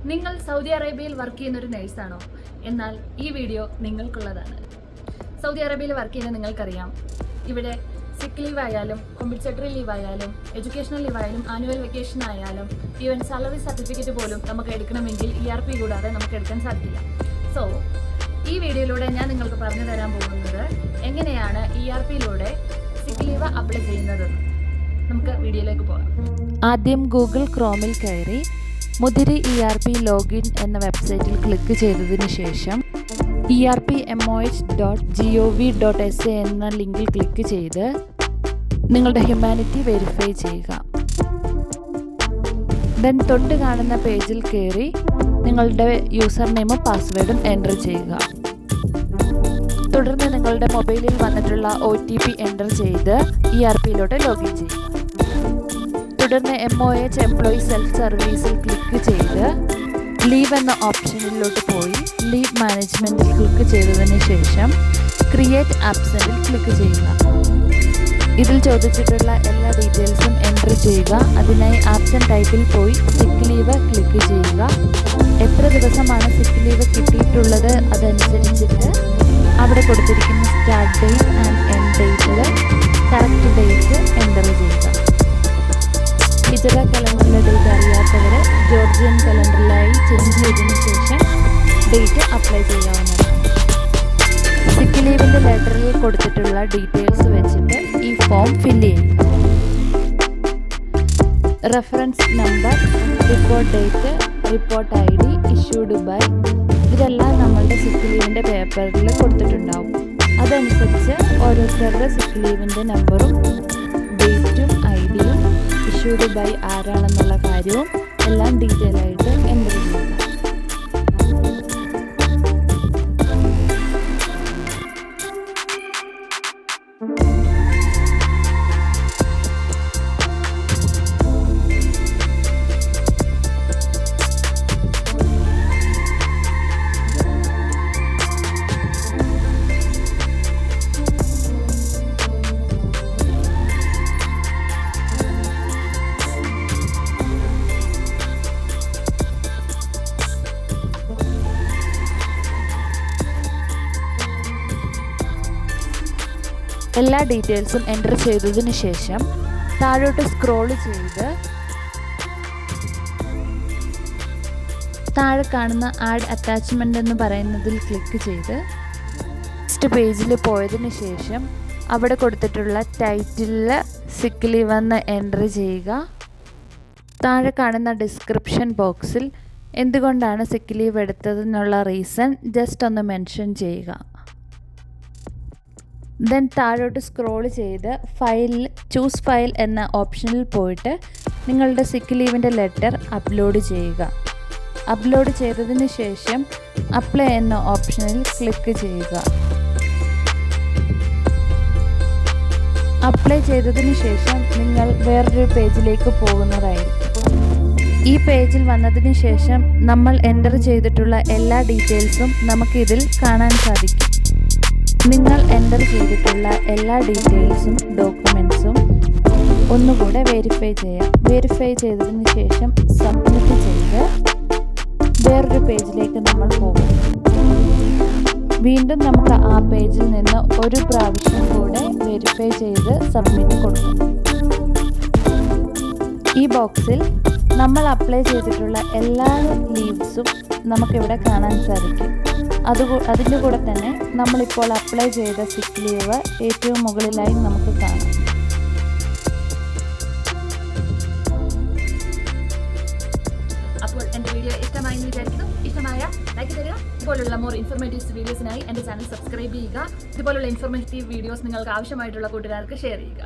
നിങ്ങൾ സൗദി അറേബ്യയിൽ വർക്ക് ചെയ്യുന്ന ഒരു നഴ്സാണോ? എന്നാൽ ഈ വീഡിയോ നിങ്ങൾക്കുള്ളതാണ്. സൗദി അറേബ്യയിൽ വർക്ക് ചെയ്യുന്ന നിങ്ങൾക്കറിയാം, ഇവിടെ സിക്ക് ലീവ് ആയാലും കോമ്പൻസേറ്ററി ലീവ് ആയാലും എഡ്യൂക്കേഷണൽ ലീവ് ആയാലും ആനുവൽ വെക്കേഷൻ ആയാലും ഈവൻ സാലറി സർട്ടിഫിക്കറ്റ് പോലും നമുക്ക് എടുക്കണമെങ്കിൽ ERP കൂടാതെ നമുക്ക് എടുക്കാൻ സാധിക്കില്ല. സോ ഈ വീഡിയോയിലൂടെ ഞാൻ നിങ്ങൾക്ക് പറഞ്ഞു തരാൻ പോകുന്നത് എങ്ങനെയാണ് ERPയിലൂടെ സിക്ക് ലീവ് അപ്ലൈ ചെയ്യുന്നതെന്ന്. നമുക്ക് വീഡിയോയിലേക്ക് പോകാം. ആദ്യം ഗൂഗിൾ ക്രോമിൽ കയറി മുതിരി ERP ലോഗിൻ എന്ന വെബ്സൈറ്റിൽ ക്ലിക്ക് ചെയ്തതിന് ശേഷം erpmoh.gov.sa എന്ന ലിങ്കിൽ ക്ലിക്ക് ചെയ്ത് നിങ്ങളുടെ ഹ്യൂമാനിറ്റി വെരിഫൈ ചെയ്യുക. ദെൻ തൊട്ട് കാണുന്ന പേജിൽ കയറി നിങ്ങളുടെ യൂസർ നെയിമും പാസ്വേഡും എൻ്റർ ചെയ്യുക. തുടർന്ന് നിങ്ങളുടെ മൊബൈലിൽ വന്നിട്ടുള്ള OTP എൻ്റർ ചെയ്ത് ERPയിലോട്ട് ലോഗിൻ ചെയ്യുക. തുടർന്ന് MOH എംപ്ലോയി സെൽഫ് സർവീസിൽ ക്ലിക്ക് ചെയ്ത് ലീവ് എന്ന ഓപ്ഷനിലോട്ട് പോയി ലീവ് മാനേജ്മെൻറ്റിൽ ക്ലിക്ക് ചെയ്തതിന് ശേഷം ക്രിയേറ്റ് ആബ്സെൻറ്റിൽ ക്ലിക്ക് ചെയ്യുക. ഇതിൽ ചോദിച്ചിട്ടുള്ള എല്ലാ ഡീറ്റെയിൽസും എൻ്റർ ചെയ്യുക. അതിനായി ആബ്സെൻറ്റ് ടൈപ്പിൽ പോയി സിക്ക് ലീവ് ക്ലിക്ക് ചെയ്യുക. എത്ര ദിവസമാണ് സിക്ക് ലീവ് കിട്ടിയിട്ടുള്ളത് അതനുസരിച്ചിട്ട് അവിടെ കൊടുത്തിരിക്കുന്ന സ്റ്റാർട്ട് ഡേറ്റ് ആൻഡ് എൻഡ് ഡേറ്റിൽ കറക്റ്റ് ഡേറ്റ് എൻ്റർ ചെയ്യുക. ഹിജറ കലണ്ടറിലെ ഡേറ്റ് അറിയാത്തവർ ജോർജിയൻ കലണ്ടറിലായി ചേഞ്ച് ചെയ്തതിനു ശേഷം ഡേറ്റ് അപ്ലൈ ചെയ്യാവുന്നതാണ്. സിക്ക് ലീവിൻ്റെ ലെറ്ററിൽ കൊടുത്തിട്ടുള്ള ഡീറ്റെയിൽസ് വെച്ചിട്ട് ഈ ഫോം ഫില്ല് ചെയ്യുക. Reference number, report date, report ID, issued by ഇതെല്ലാം നമ്മളുടെ സിക്ക് ലീവിൻ്റെ പേപ്പറിൽ കൊടുത്തിട്ടുണ്ടാവും. അതനുസരിച്ച് ഓരോരുത്തരുടെ സിക്ക് ലീവിൻ്റെ നമ്പറും ഡേറ്റും IDയും ഇഷ്യൂഡ് ബൈ ആരാണെന്നുള്ള കാര്യവും എല്ലാം ഡീറ്റെയിൽ ആയിട്ട് എൻ്റർ ചെയ്യുക. എല്ലാ ഡീറ്റെയിൽസും എൻ്റർ ചെയ്തതിന് ശേഷം താഴോട്ട് സ്ക്രോൾ ചെയ്ത് താഴെ കാണുന്ന ആഡ് അറ്റാച്ച്മെൻ്റ് എന്ന് പറയുന്നതിൽ ക്ലിക്ക് ചെയ്ത് നെക്സ്റ്റ് പേജിൽ പോയതിന് ശേഷം അവിടെ കൊടുത്തിട്ടുള്ള ടൈറ്റിലിൽ സിക്ക് ലീവ് എന്ന് എൻ്റർ ചെയ്യുക. താഴെ കാണുന്ന ഡിസ്ക്രിപ്ഷൻ ബോക്സിൽ എന്തുകൊണ്ടാണ് സിക്ക് ലീവ് എടുത്തതെന്നുള്ള റീസൺ ജസ്റ്റ് ഒന്ന് മെൻഷൻ ചെയ്യുക. ദെൻ താഴോട്ട് സ്ക്രോൾ ചെയ്ത് ഫയലിൽ ചൂസ് ഫയൽ എന്ന ഓപ്ഷനിൽ പോയിട്ട് നിങ്ങളുടെ സിക്ക് ലീവിൻ്റെ ലെറ്റർ അപ്ലോഡ് ചെയ്യുക. അപ്ലോഡ് ചെയ്തതിന് ശേഷം അപ്ലൈ എന്ന ഓപ്ഷനിൽ ക്ലിക്ക് ചെയ്യുക. അപ്ലൈ ചെയ്തതിന് ശേഷം നിങ്ങൾ വേറൊരു പേജിലേക്ക് പോകുന്നതായിരിക്കും. ഈ പേജിൽ വന്നതിന് ശേഷം നമ്മൾ എൻ്റർ ചെയ്തിട്ടുള്ള എല്ലാ ഡീറ്റെയിൽസും നമുക്കിതിൽ കാണാൻ സാധിക്കും. നിങ്ങൾ എൻ്റർ ചെയ്തിട്ടുള്ള എല്ലാ ഡീറ്റെയിൽസും ഡോക്യുമെൻറ്റ്സും ഒന്നുകൂടെ വെരിഫൈ ചെയ്യാം. വെരിഫൈ ചെയ്തതിന് ശേഷം സബ്മിറ്റ് ചെയ്ത് വേറൊരു പേജിലേക്ക് നമ്മൾ പോകും. വീണ്ടും നമുക്ക് ആ പേജിൽ നിന്ന് ഒരു പ്രാവശ്യം കൂടെ വെരിഫൈ ചെയ്ത് സബ്മിറ്റ് കൊടുക്കും. ഈ ബോക്സിൽ നമ്മൾ അപ്ലൈ ചെയ്തിട്ടുള്ള എല്ലാ ലീവ്സും നമുക്കിവിടെ കാണാൻ സാധിക്കും. അതിൻ്റെ കൂടെ തന്നെ നമ്മളിപ്പോൾ അപ്ലൈ ചെയ്ത സിക്ക് ലീവ് ഏറ്റവും മുകളിലായി നമുക്ക് കാണാം. അപ്പോൾ എൻ്റെ വീഡിയോ ഇഷ്ടമായി എന്ന് വിചാരിക്കുന്നു. ഇഷ്ടമായ ലൈക്ക് തരിക. ഇതുപോലുള്ള മോർ ഇൻഫോർമേറ്റീവ് വീഡിയോസിനായി എൻ്റെ ചാനൽ സബ്സ്ക്രൈബ് ചെയ്യുക. ഇതുപോലുള്ള ഇൻഫോർമേറ്റീവ് വീഡിയോസ് നിങ്ങൾക്ക് ആവശ്യമായിട്ടുള്ള കൂട്ടുകാർക്ക് ഷെയർ ചെയ്യുക.